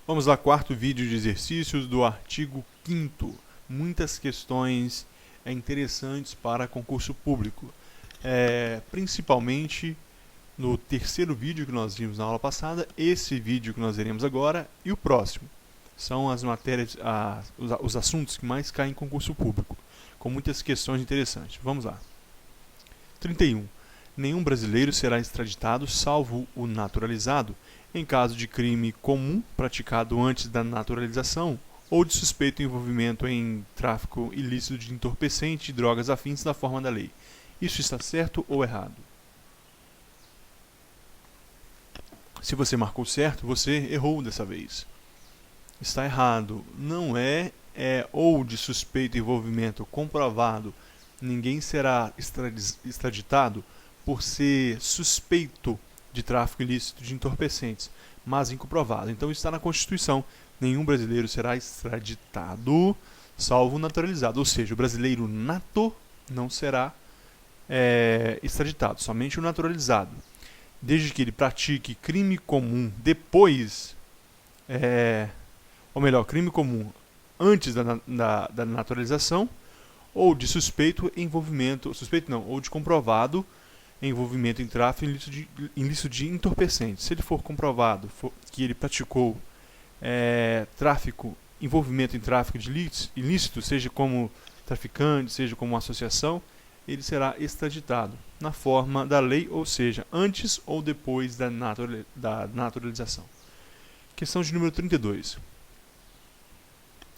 Vamos lá, quarto vídeo de exercícios do artigo 5º. Muitas questões interessantes para concurso público. Principalmente no terceiro vídeo que nós vimos na aula passada, esse vídeo que nós veremos agora e o próximo. São as matérias, os assuntos que mais caem em concurso público, com muitas questões interessantes. Vamos lá. 31. Nenhum brasileiro será extraditado, salvo o naturalizado, em caso de crime comum praticado antes da naturalização ou de suspeito envolvimento em tráfico ilícito de entorpecente e drogas afins da forma da lei. Isso está certo ou errado? Se você marcou certo, você errou dessa vez. Está errado. Não é ou de suspeito envolvimento comprovado. Ninguém será extraditado por ser suspeito de tráfico ilícito de entorpecentes, mas incomprovado. Então está na Constituição. Nenhum brasileiro será extraditado, salvo o naturalizado. Ou seja, o brasileiro nato não será extraditado, somente o naturalizado. Desde que ele pratique crime comum depois, ou melhor, crime comum antes da naturalização, ou de suspeito envolvimento, ou de comprovado envolvimento em tráfico ilícito de entorpecentes. Se ele for comprovado que ele praticou envolvimento em tráfico de ilícito, seja como traficante, seja como associação, ele será extraditado na forma da lei, ou seja, antes ou depois da naturalização. Questão de número 32.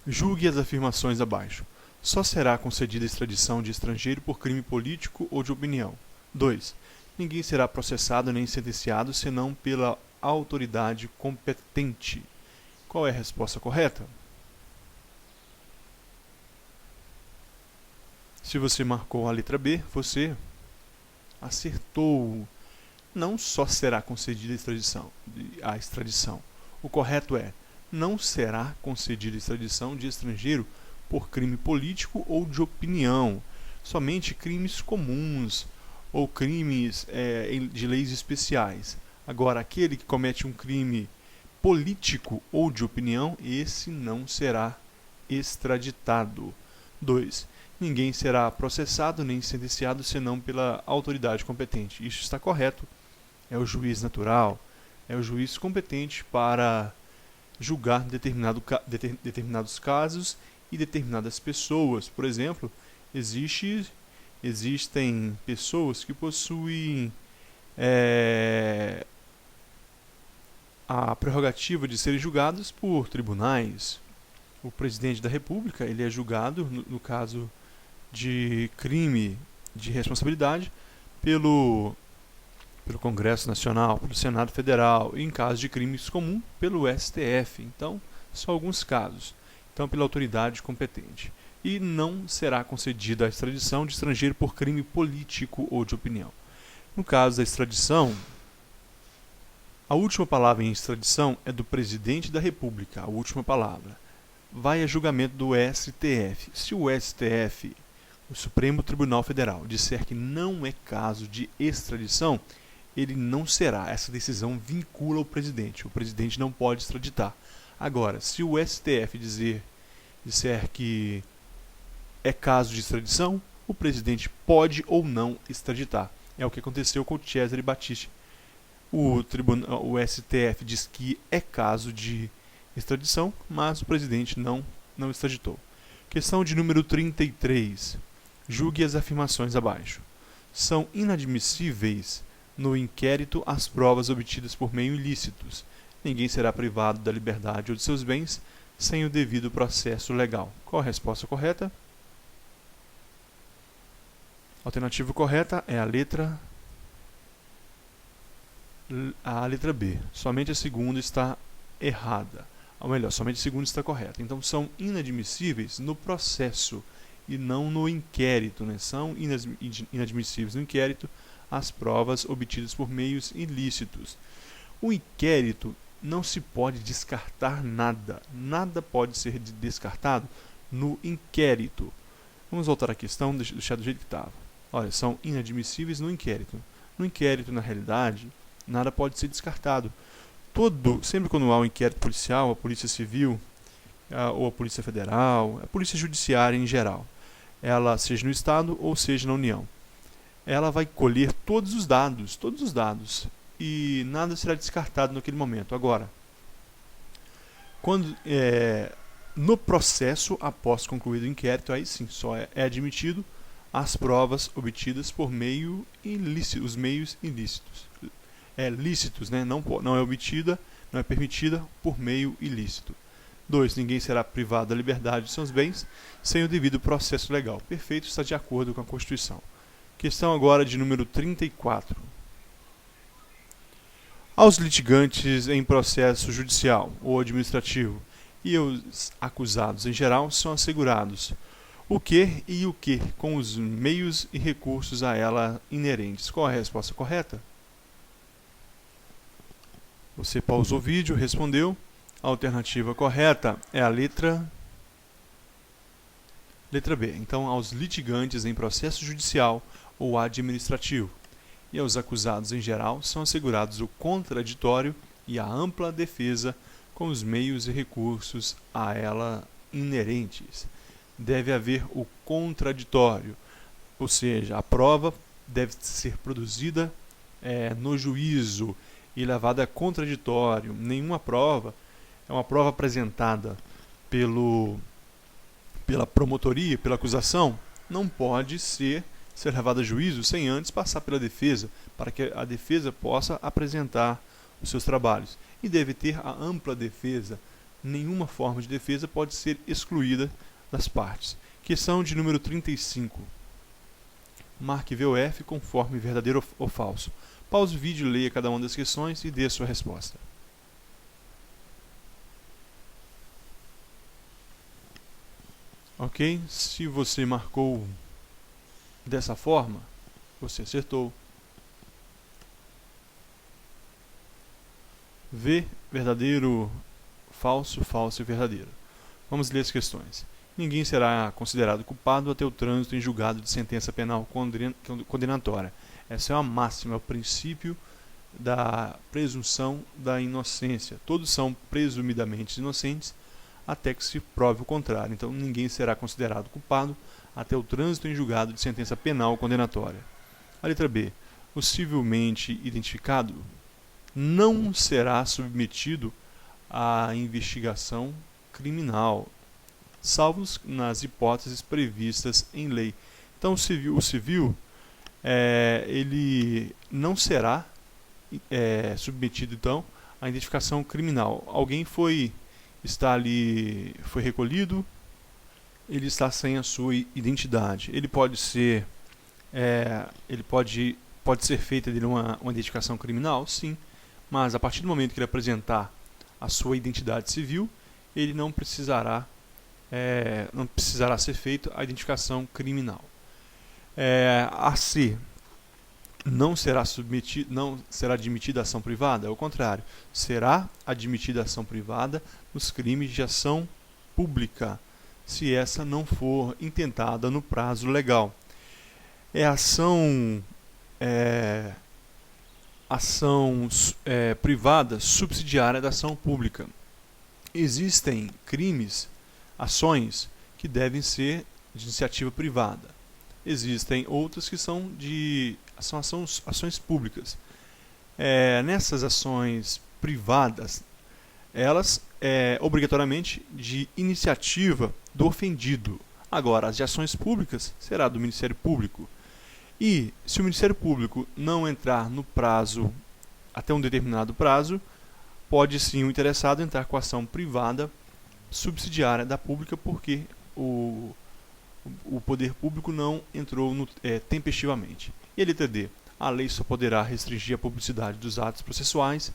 Julgue as afirmações abaixo. Só será concedida extradição de estrangeiro por crime político ou de opinião. 2. Ninguém será processado nem sentenciado senão pela autoridade competente. Qual é a resposta correta? Se você marcou a letra B, você acertou. Não só será concedida a extradição. O correto é: não será concedida extradição de estrangeiro por crime político ou de opinião. Somente crimes comuns ou crimes de leis especiais. Agora, aquele que comete um crime político ou de opinião, esse não será extraditado. 2. Ninguém será processado nem sentenciado senão pela autoridade competente. Isso está correto. É o juiz natural, é o juiz competente para julgar determinados casos e determinadas pessoas. Por exemplo, existem pessoas que possuem a prerrogativa de serem julgados por tribunais. O presidente da República ele é julgado, no caso de crime de responsabilidade, pelo Congresso Nacional, pelo Senado Federal, e em caso de crimes comuns, pelo STF. Então, são alguns casos. Então, pela autoridade competente. E não será concedida a extradição de estrangeiro por crime político ou de opinião. No caso da extradição, a última palavra em extradição é do presidente da República, a última palavra. Vai a julgamento do STF. Se o STF, o Supremo Tribunal Federal, disser que não é caso de extradição, ele não será. Essa decisão vincula o presidente. O presidente não pode extraditar. Agora, se o STF disser que é caso de extradição, o presidente pode ou não extraditar. É o que aconteceu com o Cesare Battisti. O STF diz que é caso de extradição, mas o presidente não extraditou. Questão de número 33. Julgue as afirmações abaixo. São inadmissíveis no inquérito as provas obtidas por meio ilícitos. Ninguém será privado da liberdade ou de seus bens sem o devido processo legal. Qual a resposta correta? A alternativa correta é a letra B. Somente a segunda está errada. Ou melhor, somente a segunda está correta. Então, são inadmissíveis no processo e não no inquérito. Né? São inadmissíveis no inquérito as provas obtidas por meios ilícitos. O inquérito não se pode descartar nada. Nada pode ser descartado no inquérito. Vamos voltar à questão, deixar do jeito que estava. Olha, são inadmissíveis no inquérito. No inquérito, na realidade, nada pode ser descartado. sempre quando há um inquérito policial, a Polícia Civil, ou a Polícia Federal, a Polícia Judiciária em geral, ela seja no Estado ou seja na União, ela vai colher todos os dados, e nada será descartado naquele momento. Agora, no processo, após concluído o inquérito, aí sim, só é admitido as provas obtidas por meio ilícito, os meios ilícitos. Lícitos, né? Não é obtida, não é permitida por meio ilícito. 2. Ninguém será privado da liberdade de seus bens sem o devido processo legal. Perfeito, está de acordo com a Constituição. Questão agora de número 34. Aos litigantes em processo judicial ou administrativo e os acusados em geral são assegurados o que e o que com os meios e recursos a ela inerentes. Qual é a resposta correta? Você pausou o vídeo, respondeu. A alternativa correta é a letra B. Então, aos litigantes em processo judicial ou administrativo e aos acusados em geral são assegurados o contraditório e a ampla defesa com os meios e recursos a ela inerentes. Deve haver o contraditório, ou seja, a prova deve ser produzida no juízo e levada a contraditório. Nenhuma prova é uma prova apresentada pela promotoria, pela acusação, não pode ser levada a juízo sem antes passar pela defesa, para que a defesa possa apresentar os seus trabalhos. E deve ter a ampla defesa. Nenhuma forma de defesa pode ser excluída das partes. Questão de número 35. Marque V ou F conforme verdadeiro ou falso. Pause o vídeo, leia cada uma das questões e dê a sua resposta. Ok? Se você marcou dessa forma, você acertou. V, verdadeiro, falso, falso e verdadeiro. Vamos ler as questões. Ninguém será considerado culpado até o trânsito em julgado de sentença penal condenatória. Essa é uma máxima, é o princípio da presunção da inocência. Todos são presumidamente inocentes até que se prove o contrário. Então, ninguém será considerado culpado até o trânsito em julgado de sentença penal condenatória. A letra B. O civilmente identificado não será submetido à investigação criminal, salvo nas hipóteses previstas em lei. Então, o civil ele não será submetido então à identificação criminal. Alguém foi recolhido, ele está sem a sua identidade. Ele pode ser pode ser feita dele uma identificação criminal, sim, mas a partir do momento que ele apresentar a sua identidade civil, ele não precisará ser feita a identificação criminal. A C. Não será admitida ação privada, ao contrário, será admitida ação privada nos crimes de ação pública, se essa não for intentada no prazo legal. Ação privada subsidiária da ação pública. Existem ações que devem ser de iniciativa privada. Existem outras que são ações públicas. Nessas ações privadas, elas obrigatoriamente de iniciativa do ofendido. Agora, as de ações públicas será do Ministério Público. E se o Ministério Público não entrar no prazo, até um determinado prazo, pode sim o interessado entrar com ação privada subsidiária da pública, porque o poder público não entrou tempestivamente. E a letra D. A lei só poderá restringir a publicidade dos atos processuais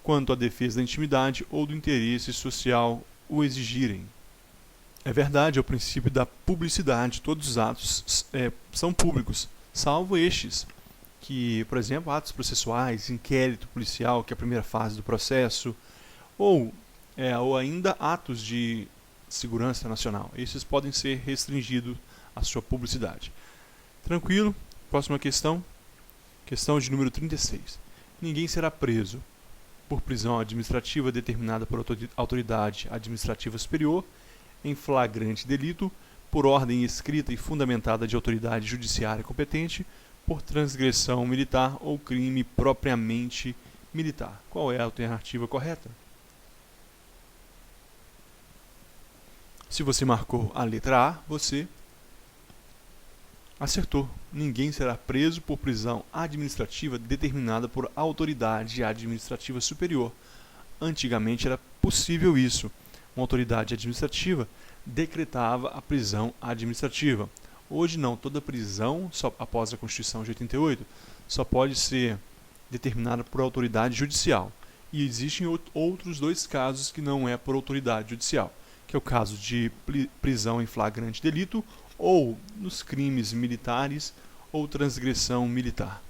quanto à defesa da intimidade ou do interesse social o exigirem. É verdade, é o princípio da publicidade. Todos os atos são públicos, salvo estes, que, por exemplo, atos processuais, inquérito policial, que é a primeira fase do processo, ou ainda atos de segurança nacional. Esses podem ser restringidos à sua publicidade. Tranquilo? Próxima questão. Questão de número 36. Ninguém será preso por prisão administrativa determinada por autoridade administrativa superior, em flagrante delito, por ordem escrita e fundamentada de autoridade judiciária competente, por transgressão militar ou crime propriamente militar. Qual é a alternativa correta? Se você marcou a letra A, você acertou. Ninguém será preso por prisão administrativa determinada por autoridade administrativa superior. Antigamente era possível isso. Uma autoridade administrativa decretava a prisão administrativa. Hoje não, toda prisão, só após a Constituição de 88, só pode ser determinada por autoridade judicial. E existem outros dois casos que não é por autoridade judicial, que é o caso de prisão em flagrante delito ou nos crimes militares ou transgressão militar.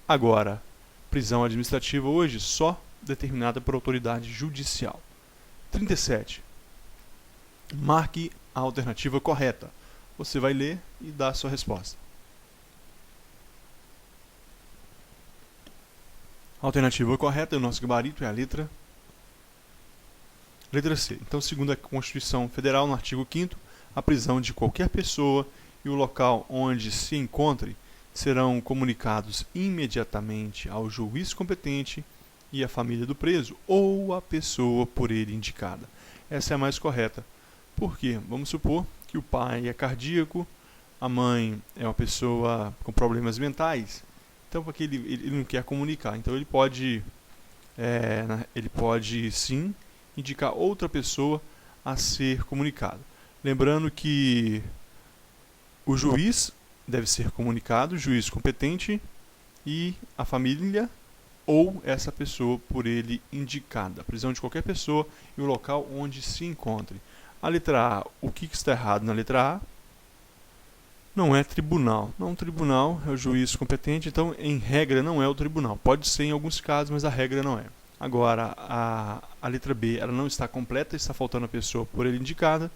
Agora, prisão administrativa hoje só determinada por autoridade judicial. 37. Marque a alternativa correta. Você vai ler e dar a sua resposta. A alternativa correta, o nosso gabarito é a letra C. Então, segundo a Constituição Federal, no artigo 5º, a prisão de qualquer pessoa e o local onde se encontre serão comunicados imediatamente ao juiz competente e à família do preso ou à pessoa por ele indicada. Essa é a mais correta. Por quê? Vamos supor que o pai é cardíaco, a mãe é uma pessoa com problemas mentais, então porque ele não quer comunicar, então ele pode sim indicar outra pessoa a ser comunicado. Lembrando que o juiz deve ser comunicado, o juiz competente e a família ou essa pessoa por ele indicada. A prisão de qualquer pessoa e o local onde se encontre. A letra A, o que está errado na letra A? Não é tribunal. Não, tribunal é o juiz competente, então em regra não é o tribunal. Pode ser em alguns casos, mas a regra não é. Agora, a letra B, ela não está completa, está faltando a pessoa por ele indicada.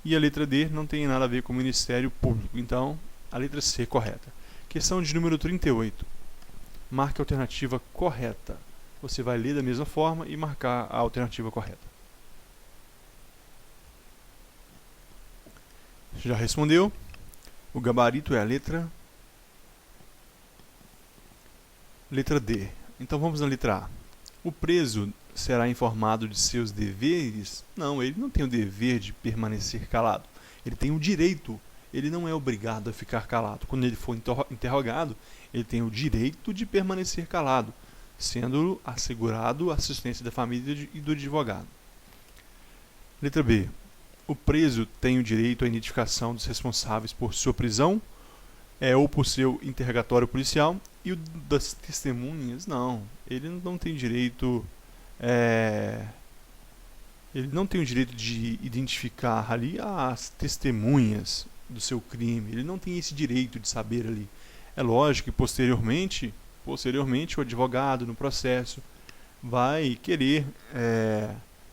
E a letra D não tem nada a ver com o Ministério Público. Então, a letra C é correta. Questão de número 38. Marque a alternativa correta. Você vai ler da mesma forma e marcar a alternativa correta. Já respondeu? O gabarito é a letra D. Então vamos na letra A. O preso será informado de seus deveres? Não, ele não tem o dever de permanecer calado. Ele tem o direito, ele não é obrigado a ficar calado. Quando ele for interrogado, ele tem o direito de permanecer calado, sendo assegurado a assistência da família e do advogado. Letra B. O preso tem o direito à identificação dos responsáveis por sua prisão ou por seu interrogatório policial, e o das testemunhas, não. Ele não tem direito... ele não tem o direito de identificar ali as testemunhas do seu crime. Ele não tem esse direito de saber ali. É lógico que posteriormente o advogado no processo vai querer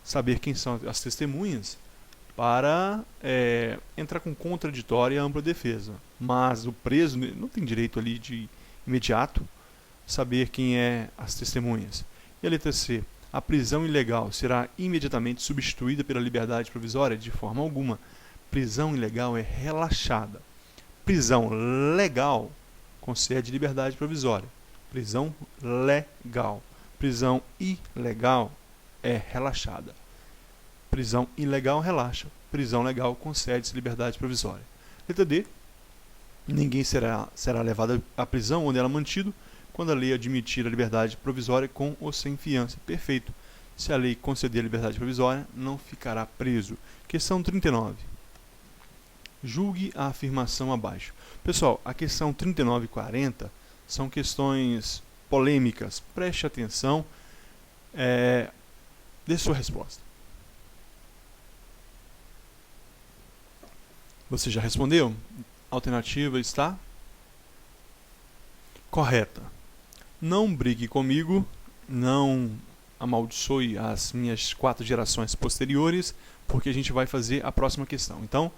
saber quem são as testemunhas para entrar com contraditória e ampla defesa. Mas o preso não tem direito ali de imediato saber quem é as testemunhas. E a letra C. A prisão ilegal será imediatamente substituída pela liberdade provisória? De forma alguma. Prisão ilegal é relaxada. Prisão legal concede liberdade provisória. Prisão legal. Prisão ilegal é relaxada. Prisão ilegal relaxa. Prisão legal concede-se liberdade provisória. Letra D. Ninguém será levado à prisão onde ela é mantido quando a lei admitir a liberdade provisória com ou sem fiança. Perfeito. Se a lei conceder a liberdade provisória, não ficará preso. Questão 39. Julgue a afirmação abaixo. Pessoal, a questão 39 e 40 são questões polêmicas. Preste atenção. Dê sua resposta. Você já respondeu? A alternativa está correta. Não brigue comigo, não amaldiçoe as minhas 4 gerações posteriores, porque a gente vai fazer a próxima questão. Então,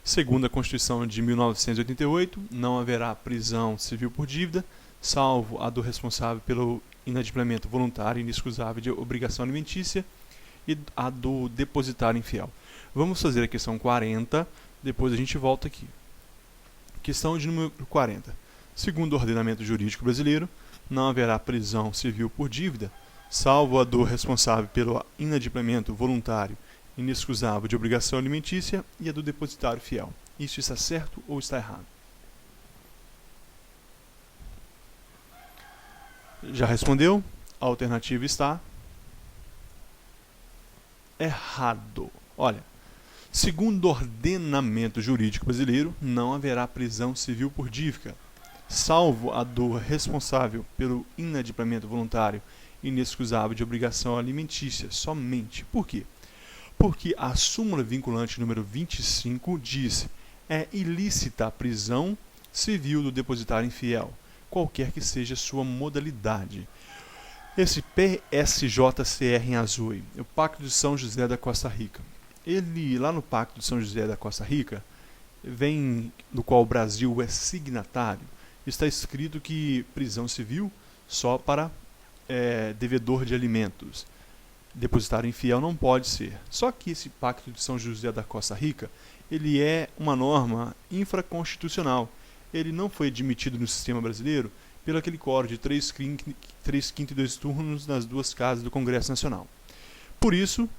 segundo a Constituição de 1988, não haverá prisão civil por dívida, salvo a do responsável pelo inadimplemento voluntário e inexcusável de obrigação alimentícia e a do depositário infiel. Vamos fazer a questão 40, depois a gente volta aqui. Questão de número 40. Segundo o ordenamento jurídico brasileiro, não haverá prisão civil por dívida, salvo a do responsável pelo inadimplemento voluntário inexcusável de obrigação alimentícia e a do depositário fiel. Isso está certo ou está errado? Já respondeu? A alternativa está errado. Olha, segundo o ordenamento jurídico brasileiro, não haverá prisão civil por dívida, salvo a do responsável pelo inadimplemento voluntário inexcusável de obrigação alimentícia, somente. Por quê? Porque a súmula vinculante número 25 diz: é ilícita a prisão civil do depositário infiel, qualquer que seja sua modalidade. Esse PSJCR em azul, o Pacto de São José da Costa Rica. Ele, lá no Pacto de São José da Costa Rica, do qual o Brasil é signatário, está escrito que prisão civil só para devedor de alimentos. Depositário infiel não pode ser. Só que esse Pacto de São José da Costa Rica, ele é uma norma infraconstitucional. Ele não foi admitido no sistema brasileiro pelo aquele quórum de 3/5 e 2 turnos nas duas casas do Congresso Nacional. Por isso,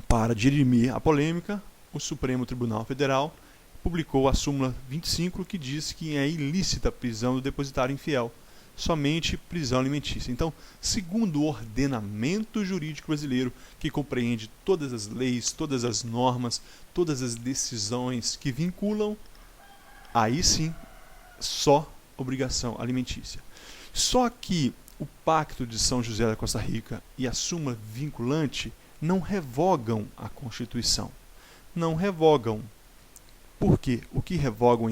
para dirimir a polêmica, o Supremo Tribunal Federal publicou a súmula 25, que diz que é ilícita a prisão do depositário infiel, somente prisão alimentícia. Então, segundo o ordenamento jurídico brasileiro, que compreende todas as leis, todas as normas, todas as decisões que vinculam, aí sim, só obrigação alimentícia. Só que o Pacto de São José da Costa Rica e a súmula vinculante não revogam a Constituição. Não revogam. Por quê? O que revoga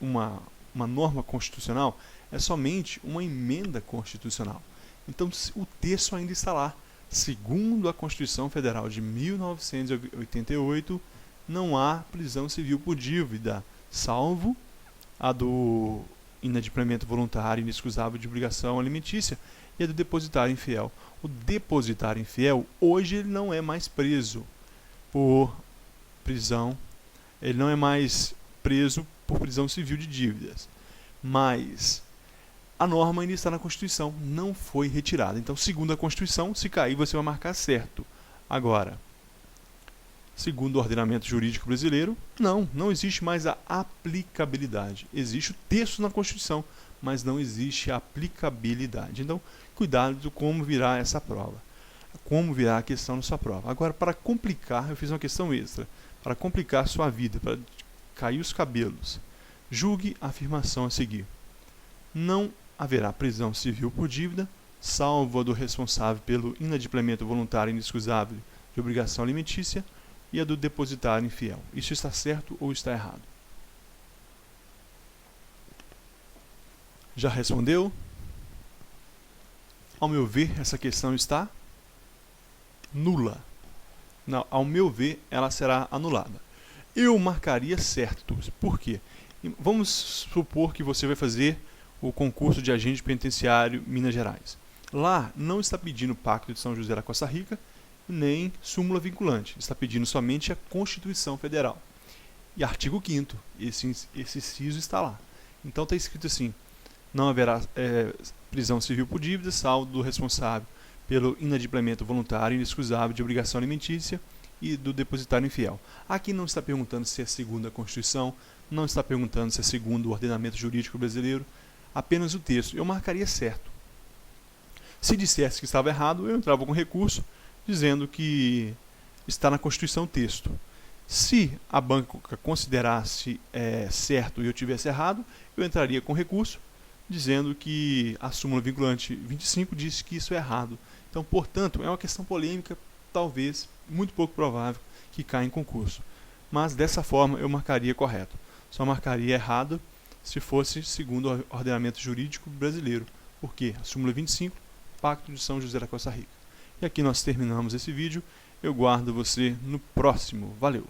uma norma constitucional é somente uma emenda constitucional. Então, o texto ainda está lá. Segundo a Constituição Federal de 1988, não há prisão civil por dívida, salvo a do inadimplemento voluntário inexcusável de obrigação alimentícia e a do depositário infiel. O depositário infiel, hoje, ele não é mais preso por prisão, ele não é mais preso por prisão civil de dívidas, mas a norma ainda está na Constituição, não foi retirada. Então, segundo a Constituição, se cair, você vai marcar certo. Agora, segundo o ordenamento jurídico brasileiro, não existe mais a aplicabilidade. Existe o texto na Constituição, mas não existe a aplicabilidade. Então, cuidado como virá essa prova. Como virá a questão na sua prova. Agora, para complicar, eu fiz uma questão extra. Para complicar a sua vida, para cair os cabelos, julgue a afirmação a seguir. Não haverá prisão civil por dívida, salvo a do responsável pelo inadimplemento voluntário inexcusável de obrigação alimentícia e a do depositário infiel. Isso está certo ou está errado? Já respondeu? Ao meu ver, essa questão está nula. Não, ao meu ver, ela será anulada. Eu marcaria certo. Por quê? Vamos supor que você vai fazer o concurso de agente penitenciário Minas Gerais. Lá não está pedindo o Pacto de São José da Costa Rica, nem súmula vinculante. Está pedindo somente a Constituição Federal. E artigo 5º, esse inciso está lá. Então está escrito assim: não haverá prisão civil por dívida, salvo do responsável pelo inadimplemento voluntário inexcusável de obrigação alimentícia e do depositário infiel. Aqui não está perguntando se é segundo a Constituição, não está perguntando se é segundo o ordenamento jurídico brasileiro, apenas o texto. Eu marcaria certo. Se dissesse que estava errado, eu entrava com recurso, dizendo que está na Constituição o texto. Se a banca considerasse certo e eu tivesse errado, eu entraria com recurso, dizendo que a súmula vinculante 25 diz que isso é errado. Então, portanto, é uma questão polêmica, talvez, muito pouco provável, que caia em concurso. Mas, dessa forma, eu marcaria correto. Só marcaria errado se fosse segundo o ordenamento jurídico brasileiro. Porque a súmula 25, Pacto de São José da Costa Rica. E aqui nós terminamos esse vídeo. Eu guardo você no próximo. Valeu!